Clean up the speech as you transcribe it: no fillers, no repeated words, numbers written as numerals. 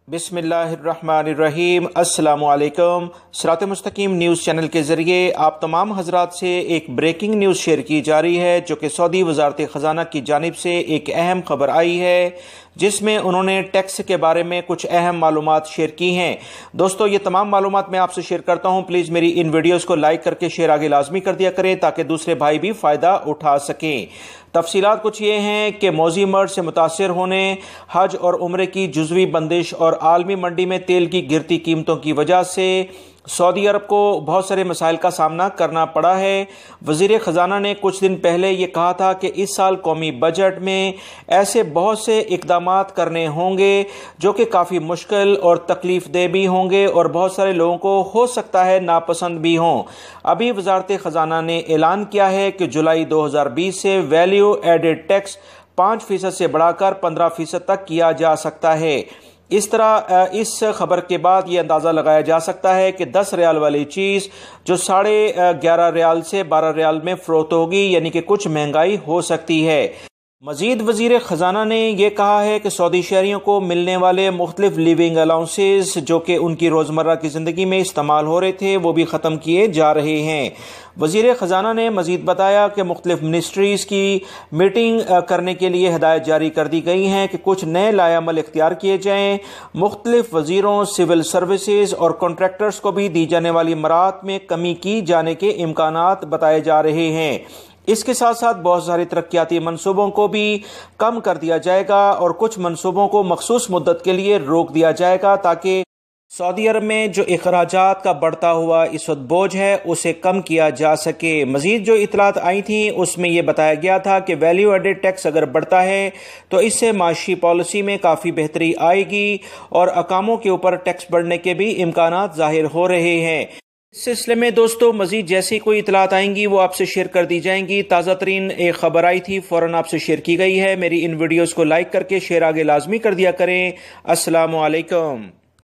بسم اللہ الرحمن الرحیم۔ السلام علیکم۔ صراط مستقیم نیوز چینل کے ذریعے آپ تمام حضرات سے ایک بریکنگ نیوز شیئر کی جا رہی ہے، جو کہ سعودی وزارت خزانہ کی جانب سے ایک اہم خبر آئی ہے، جس میں انہوں نے ٹیکس کے بارے میں کچھ اہم معلومات شیئر کی ہیں۔ دوستو، یہ تمام معلومات میں آپ سے شیئر کرتا ہوں، پلیز میری ان ویڈیوز کو لائک کر کے شیئر آگے لازمی کر دیا کریں تاکہ دوسرے بھائی بھی فائدہ اٹھا سکیں۔ تفصیلات کچھ یہ ہیں کہ موذی مرض سے متاثر ہونے، حج اور عمرے کی جزوی بندش اور عالمی منڈی میں تیل کی گرتی قیمتوں کی وجہ سے سعودی عرب کو بہت سارے مسائل کا سامنا کرنا پڑا ہے۔ وزیر خزانہ نے کچھ دن پہلے یہ کہا تھا کہ اس سال قومی بجٹ میں ایسے بہت سے اقدامات کرنے ہوں گے جو کہ کافی مشکل اور تکلیف دہ بھی ہوں گے اور بہت سارے لوگوں کو ہو سکتا ہے ناپسند بھی ہوں۔ ابھی وزارت خزانہ نے اعلان کیا ہے کہ جولائی 2020 سے ویلیو ایڈڈ ٹیکس 5% سے بڑھا کر 15% تک کیا جا سکتا ہے۔ اس طرح اس خبر کے بعد یہ اندازہ لگایا جا سکتا ہے کہ 10 ریال والی چیز جو 11.5 ریال سے 12 ریال میں فروخت ہوگی، یعنی کہ کچھ مہنگائی ہو سکتی ہے۔ مزید وزیر خزانہ نے یہ کہا ہے کہ سعودی شہریوں کو ملنے والے مختلف لیونگ الاؤنسز جو کہ ان کی روزمرہ کی زندگی میں استعمال ہو رہے تھے، وہ بھی ختم کیے جا رہے ہیں۔ وزیر خزانہ نے مزید بتایا کہ مختلف منسٹریز کی میٹنگ کرنے کے لیے ہدایت جاری کر دی گئی ہیں کہ کچھ نئے لائے عمل اختیار کیے جائیں۔ مختلف وزیروں، سول سروسز اور کنٹریکٹرز کو بھی دی جانے والی مراحت میں کمی کی جانے کے امکانات بتائے جا رہے ہیں۔ اس کے ساتھ ساتھ بہت سارے ترقیاتی منصوبوں کو بھی کم کر دیا جائے گا اور کچھ منصوبوں کو مخصوص مدت کے لیے روک دیا جائے گا تاکہ سعودی عرب میں جو اخراجات کا بڑھتا ہوا اس وقت بوجھ ہے اسے کم کیا جا سکے۔ مزید جو اطلاعات آئی تھیں اس میں یہ بتایا گیا تھا کہ ویلیو ایڈڈ ٹیکس اگر بڑھتا ہے تو اس سے معاشی پالیسی میں کافی بہتری آئے گی اور اقاموں کے اوپر ٹیکس بڑھنے کے بھی امکانات ظاہر ہو رہے ہیں۔ اس سلسلے میں دوستو مزید جیسی کوئی اطلاعات آئیں گی وہ آپ سے شیئر کر دی جائیں گی۔ تازہ ترین ایک خبر آئی تھی، فوراً آپ سے شیئر کی گئی ہے۔ میری ان ویڈیوز کو لائک کر کے شیئر آگے لازمی کر دیا کریں۔ السلام علیکم۔